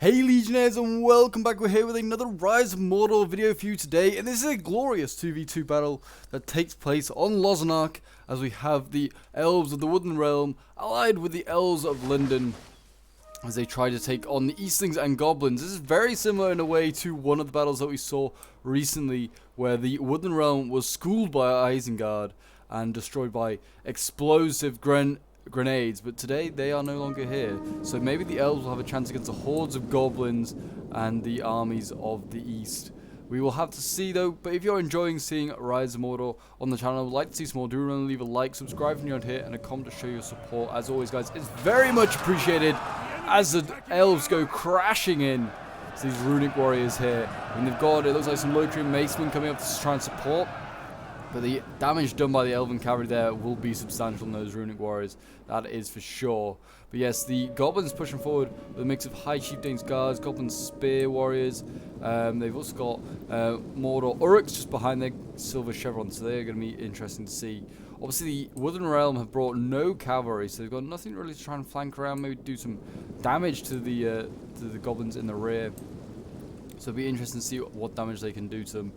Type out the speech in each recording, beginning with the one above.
Hey Legionnaires, and welcome back. We're here with another Rise of Mordor video for you today, and this is a glorious 2v2 battle that takes place on Lozanark, as we have the elves of the Woodland realm allied with the elves of Lindon as they try to take on the Eastlings and Goblins. This is very similar in a way to one of the battles that we saw recently, where the Woodland realm was schooled by Isengard and destroyed by explosive grenades, but today they are no longer here, so maybe the elves will have a chance against the hordes of goblins and the armies of the east. We will have to see though, but if you're enjoying seeing Rise of Mordor on the channel, would like to see some more, do remember to leave a like, subscribe if you're not here, and a comment to show your support. As always guys, it's very much appreciated as the elves go crashing in to these runic warriors here, and they've got, it looks like some loitering macemen coming up to try and support. But the damage done by the elven cavalry there will be substantial in those runic warriors. That is for sure. But yes, the goblins pushing forward with a mix of High Chieftains guards, goblin spear warriors. They've also got Mordor Uruks just behind their silver chevrons, so they're going to be interesting to see. Obviously, the Woodland realm have brought no cavalry, so they've got nothing really to try and flank around. Maybe do some damage to the goblins in the rear. So it'll be interesting to see what damage they can do to them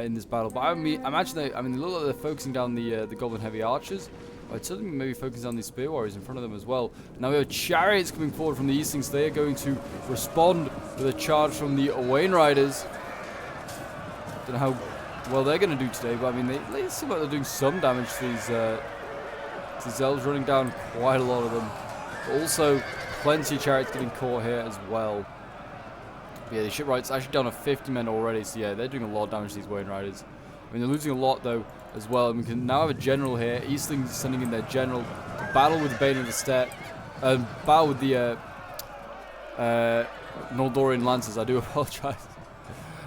in this battle. But I imagine they look like they're focusing down the goblin heavy archers. I'd certainly maybe focus on these spear warriors in front of them as well. Now we have chariots coming forward from the Eastlings. They are going to respond with a charge from the Wayne Riders. Don't know how well they're going to do today, but I mean they seem like they're doing some damage to these elves, running down quite a lot of them. But also plenty of chariots getting caught here as well. But yeah, the shipwright's actually down to 50 men already, so yeah, they're doing a lot of damage to these Wayne Riders. I mean, they're losing a lot though as well, and we can now have a general here. Eastlings sending in their general to battle with the Bane of the Steppe, battle with the Noldorian Lancers. I do apologize.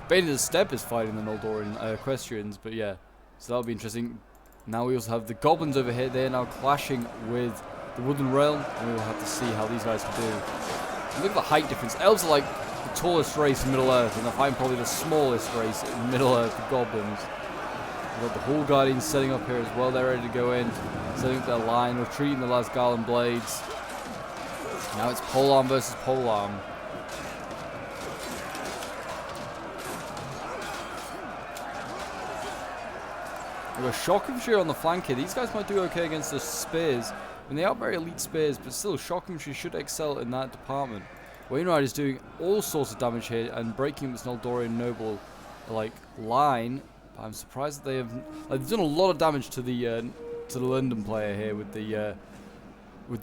Bane of the Steppe is fighting the Noldorian Equestrians, but yeah, so that'll be interesting. Now we also have the Goblins over here. They're now clashing with the Woodland realm, and we will have to see how these guys can do. And look at the height difference. Elves are like the tallest race in Middle Earth, and they're fighting probably the smallest race in Middle Earth, the Goblins. We've got the Hall Guardians setting up here as well. They're ready to go in, setting up their line, retreating the last Garland Blades. Now it's Polearm versus Polearm. We've got Shock Infantry on the flank here. These guys might do okay against the spears. I mean, they are very elite spears, but still, Shock Infantry should excel in that department. Wainwright is doing all sorts of damage here and breaking this Noldorian noble line. I'm surprised that they have they've done a lot of damage to the Lindon player here with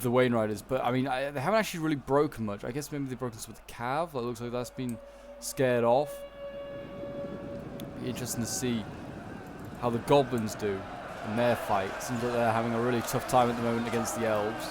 the Wayne Riders, but I mean they haven't actually really broken much. I guess maybe they've broken some with the Cav. It looks like that's been scared off. Be interesting to see how the Goblins do in their fight. Seems like they're having a really tough time at the moment against the elves.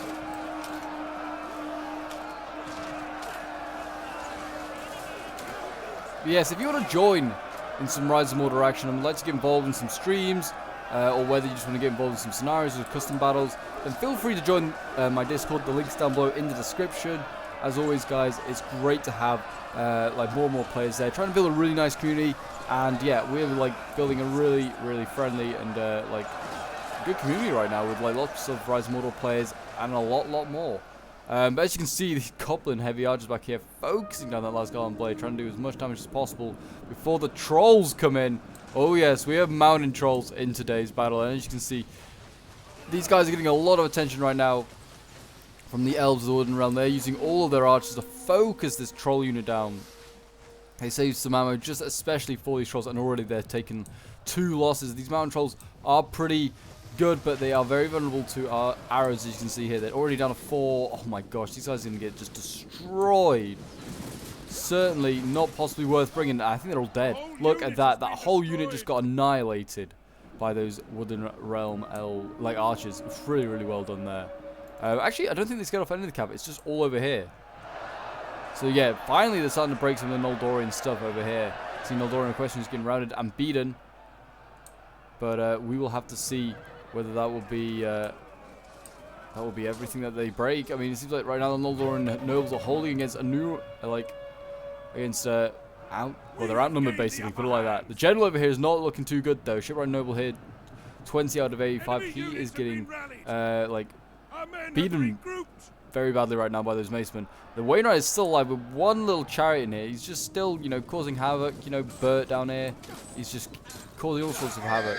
But yes, if you want to join in some Rise of Mordor action and would like to get involved in some streams, or whether you just want to get involved in some scenarios or custom battles, then feel free to join my Discord. The link's down below in the description. As always guys, it's great to have more and more players there, trying to build a really nice community. And yeah, we're building a really friendly and good community right now with lots of Rise of Mordor players and a lot more. But as you can see, the Goblin heavy archers back here focusing down that last Garland Blade, trying to do as much damage as possible before the trolls come in. Oh yes, we have mountain trolls in today's battle, and as you can see, these guys are getting a lot of attention right now from the elves of the Woodland realm. They're using all of their archers to focus this troll unit down. They saved some ammo just especially for these trolls, and already they're taking 2 losses. These mountain trolls are pretty good, but they are very vulnerable to our arrows, as you can see here. They're already down to 4. Oh my gosh, these guys are going to get just destroyed. Certainly not possibly worth bringing. I think they're all dead. Look at that. That whole unit just got annihilated by those Woodland realm archers. It's really well done there. Actually, I don't think they scared off any of the cap. It's just all over here. So yeah, finally they're starting to break some of the Noldorian stuff over here. See Noldorian Equestrians getting routed and beaten. But we will have to see whether that will be everything that they break. I mean, it seems like right now the Noldorian nobles are holding against well, they're outnumbered basically, put it like that. The general over here is not looking too good though. Shipwright noble here, 20 out of 85. He is getting beaten very badly right now by those macemen. The Wainwright is still alive with one little chariot in here. He's just still, you know, causing havoc. You know, Bert down here. He's just causing all sorts of havoc.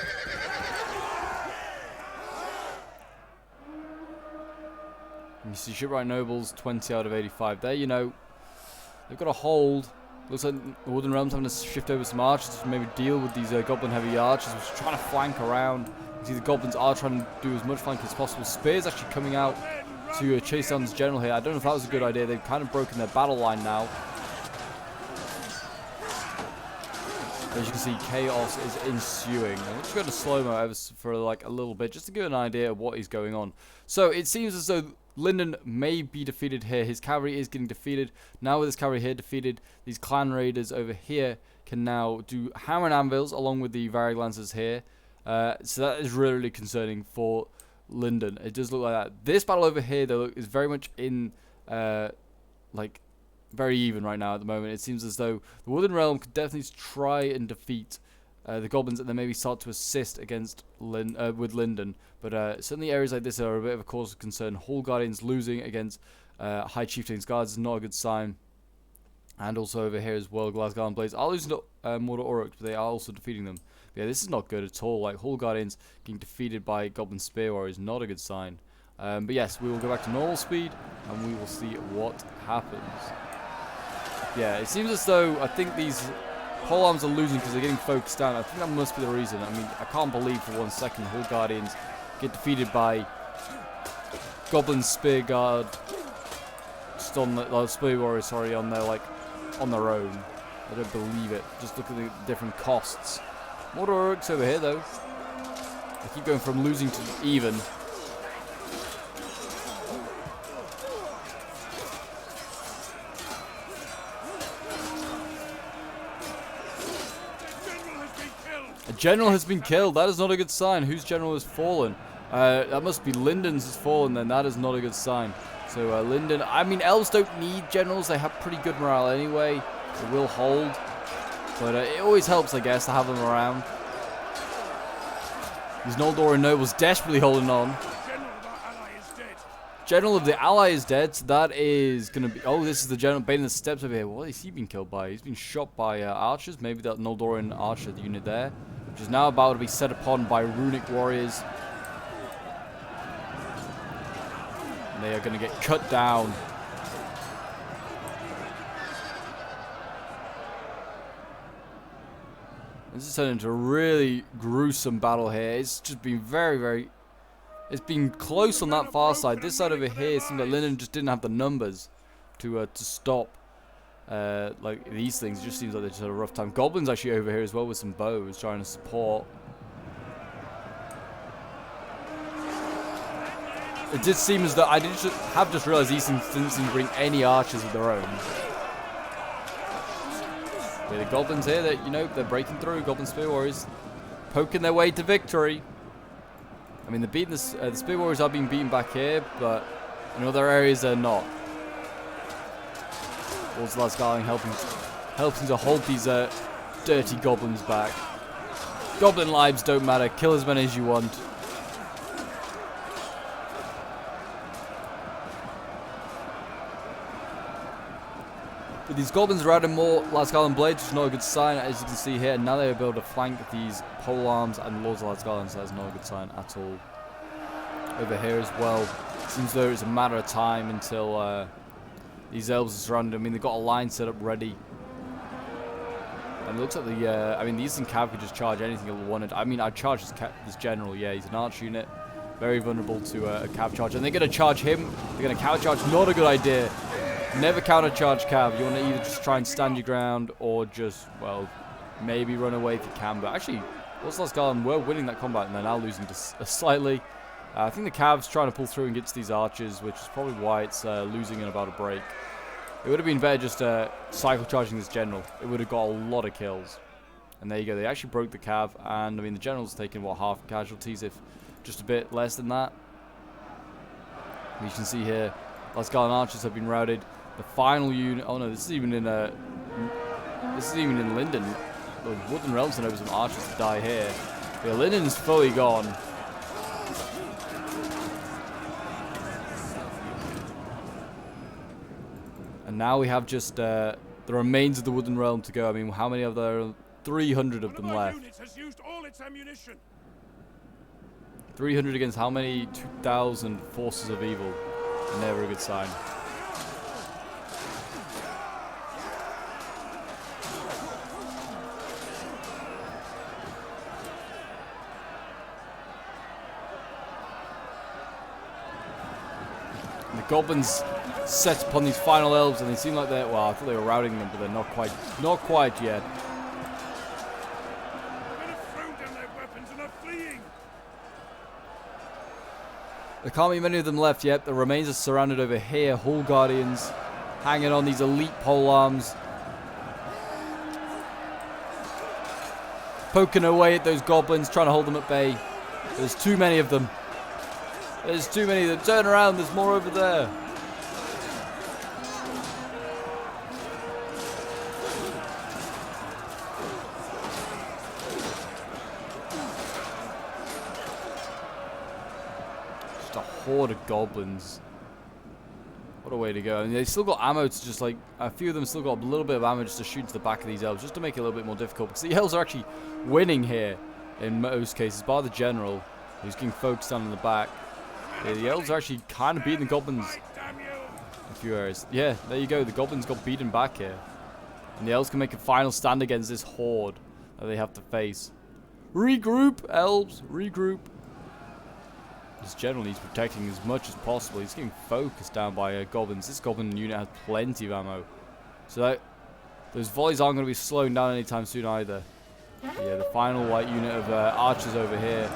And you see Shipwright Nobles, 20 out of 85. There, you know, they've got a hold. Looks like the Woodland Realms having to shift over some archers to maybe deal with these goblin heavy archers, which are trying to flank around. You see the goblins are trying to do as much flanking as possible. Spear's actually coming out to chase down this general here. I don't know if that was a good idea. They've kind of broken their battle line now. As you can see, chaos is ensuing. I'm just going to slow-mo for like a little bit, just to give an idea of what is going on. So it seems as though Lyndon may be defeated here. His cavalry is getting defeated. Now with his cavalry here defeated, these clan raiders over here can now do hammer and anvils along with the Varag lancers here. So that is really, really concerning for Lyndon. It does look like that. This battle over here, though, is very much in, like, very even right now at the moment. It seems as though the Woodland Realm could definitely try and defeat the goblins and then maybe start to assist against with Lyndon. But certainly areas like this are a bit of a cause of concern. Hall Guardians losing against High Chieftain's Guards is not a good sign. And also over here as well, Glasgow and Blades are losing to Mordor Orruks, but they are also defeating them. But yeah, this is not good at all. Like, Hall Guardians getting defeated by Goblin Spear Warriors is not a good sign. But yes, we will go back to normal speed, and we will see what happens. Yeah, it seems as though I think these pole arms are losing because they're getting focused down. I think that must be the reason. I mean, I can't believe for 1 second Hall Guardians get defeated by Goblin Spear Guard, just on the Spear Warriors, sorry, on their on their own. I don't believe it. Just look at the different costs. Mordor Orruks over here though. I keep going from losing to even. A general has been killed. That is not a good sign. Whose general has fallen? That must be Lyndon's has fallen then. That is not a good sign. So Lyndon, I mean, elves don't need generals. They have pretty good morale anyway. They will hold. But it always helps, I guess, to have them around. These Noldoran nobles desperately holding on. General of the ally is dead. So that is going to be... Oh, this is the general baiting the steps over here. What is he been killed by? He's been shot by archers. Maybe that Noldoran archer unit there. Which is now about to be set upon by runic warriors. And they are going to get cut down. This is turning into a really gruesome battle here. It's just been very... It's been close on that far side. This side over here, it seems like Lyndon just didn't have the numbers to stop like these things. It just seems like they just had a rough time. Goblins actually over here as well with some bows trying to support. It did seem as though I have just realized these things didn't seem to bring any archers of their own. Yeah, the goblins here, that, you know, they're breaking through. Goblin Spear Warriors poking their way to victory. I mean, they're beating the Spear Warriors are being beaten back here, but in other areas they're not. Walslad's Garling helping to hold these dirty goblins back. Goblin lives don't matter. Kill as many as you want. But these goblins are adding more Lasgarland blades, which is not a good sign, as you can see here. Now they're able to flank these pole arms and Lords of Lasgarland, so that's not a good sign at all. Over here as well, it seems though it's a matter of time until these elves are surrounded. I mean, they've got a line set up ready. And it looks like I mean, the Eastern Cav could just charge anything it wanted. I mean, I'd charge this general, yeah, he's an arch unit. Very vulnerable to a Cav charge. And they're going to charge him. They're going to counter charge. Not a good idea. Never counter charge Cav. You want to either just try and stand your ground or just, well, maybe run away if you can. But actually, Lasgarland were winning that combat and they're now losing slightly. I think the Cav's trying to pull through and get to these archers, which is probably why it's losing in about a break. It would have been better just cycle charging this general. It would have got a lot of kills. And there you go. They actually broke the Cav. And, I mean, the general's taken, what, half casualties, if just a bit less than that. You can see here, Lasgarland archers have been routed. The final unit... Oh, no, this is even in Lyndon. The Woodland Realms sent over some archers to die here. Yeah, Lyndon's fully gone. And now we have just the remains of the Woodland Realm to go. I mean, how many of there? 300 of them left. 300 against how many? 2,000 forces of evil. Never a good sign. And the goblins set upon these final elves, and they seem like they're, well, I thought they were routing them, but they're not quite yet. There can't be many of them left yet. The remains are surrounded over here. Hall Guardians hanging on these elite pole arms. Poking away at those goblins, trying to hold them at bay. There's too many of them. There's too many of them. Turn around, there's more over there. A horde of goblins. What a way to go. And they still got ammo to just like, a few of them still got a little bit of ammo just to shoot into the back of these elves, just to make it a little bit more difficult, because the elves are actually winning here in most cases, bar the general who's getting focused on in the back. Yeah, the elves are actually kind of beating the goblins in a few areas. Yeah, there you go, the goblins got beaten back here, and the elves can make a final stand against this horde that they have to face. Regroup, elves, regroup. This general needs protecting as much as possible. He's getting focused down by goblins. This goblin unit has plenty of ammo, so that those volleys aren't going to be slowing down anytime soon either. Yeah, the final white unit of archers over here.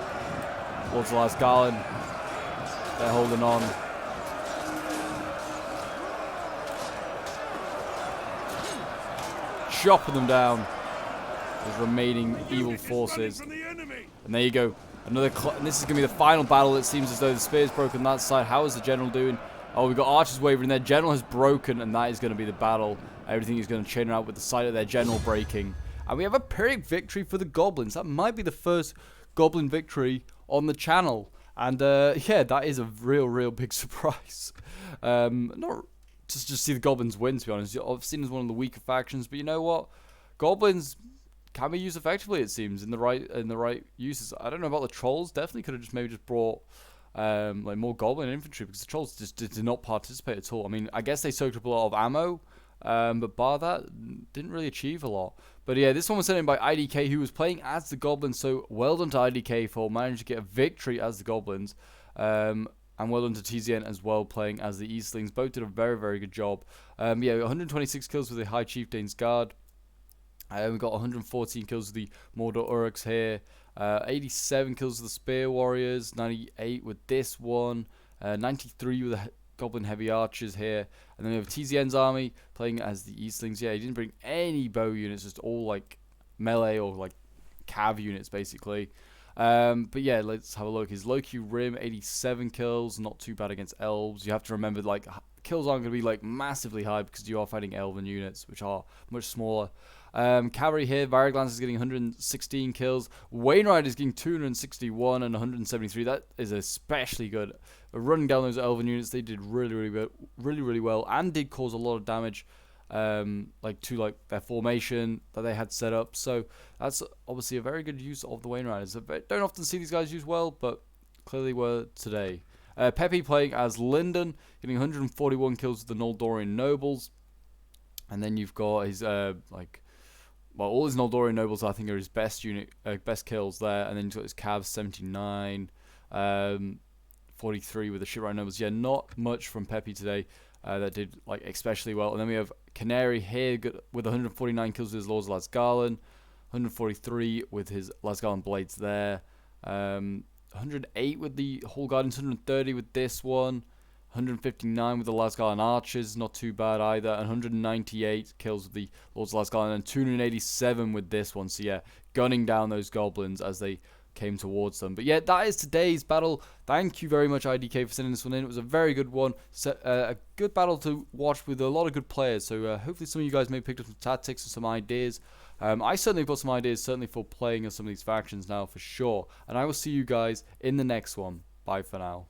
Lords of Lasgarland, they're holding on. Chopping them down. Those remaining evil forces. And there you go. Another, and this is going to be the final battle. It seems as though the spear's broken that side. How is the general doing? Oh, we've got archers wavering. Their general has broken, and that is going to be the battle. Everything is going to chain out with the sight of their general breaking. And we have a Pyrrhic victory for the goblins. That might be the first goblin victory on the channel. And yeah, that is a real big surprise. Not just see the goblins win, to be honest. I've seen as one of the weaker factions, but you know what? Goblins can be used effectively, it seems, in the right uses. I don't know about the trolls. Definitely could have just brought like more goblin infantry, because the trolls just did not participate at all. I mean, I guess they soaked up a lot of ammo, but bar that, didn't really achieve a lot. But yeah, this one was sent in by IDK, who was playing as the goblins. So well done to IDK for managing to get a victory as the goblins, and well done to TZN as well, playing as the Eastlings. Both did a very good job. Yeah, 126 kills with the High Chieftain's Guard. We got 114 kills with the Mordor Uruks here, 87 kills with the Spear Warriors, 98 with this one, 93 with the Goblin Heavy Archers here, and then we have TZN's army playing as the Eastlings. Yeah, he didn't bring any bow units, just all like melee or like cav units basically. But yeah, let's have a look. His Loki Rim, 87 kills, not too bad against elves. You have to remember, like, kills aren't going to be like massively high because you are fighting elven units, which are much smaller. Cavalry here, Varglans is getting 116 kills. Wainwright is getting 261 and 173. That is especially good. Running down those elven units, they did really well, and did cause a lot of damage, like to their formation that they had set up. So that's obviously a very good use of the Wainwriters. I don't often see these guys used well, but clearly were today. Pepe playing as Lyndon, getting 141 kills with the Noldorian nobles, and then you've got his all his Noldorian nobles, I think, are his best kills there. And then he's got his Cavs, 79, 43 with the shipwright nobles. Yeah, not much from Pepe today that did especially well. And then we have Canary here with 149 kills with his Lords of Lasgarland, 143 with his Lasgarland blades there, 108 with the Hall Guardians, 130 with this one, 159 with the Lasgarland Archers, not too bad either, and 198 kills with the Lords of Lasgarland, and 287 with this one. So yeah, gunning down those goblins as they came towards them. But yeah, that is today's battle. Thank you very much, IDK, for sending this one in. It was a very good one. A good battle to watch with a lot of good players. So hopefully some of you guys may have picked up some tactics and some ideas. I certainly got some ideas, certainly for playing as some of these factions now, for sure. And I will see you guys in the next one. Bye for now.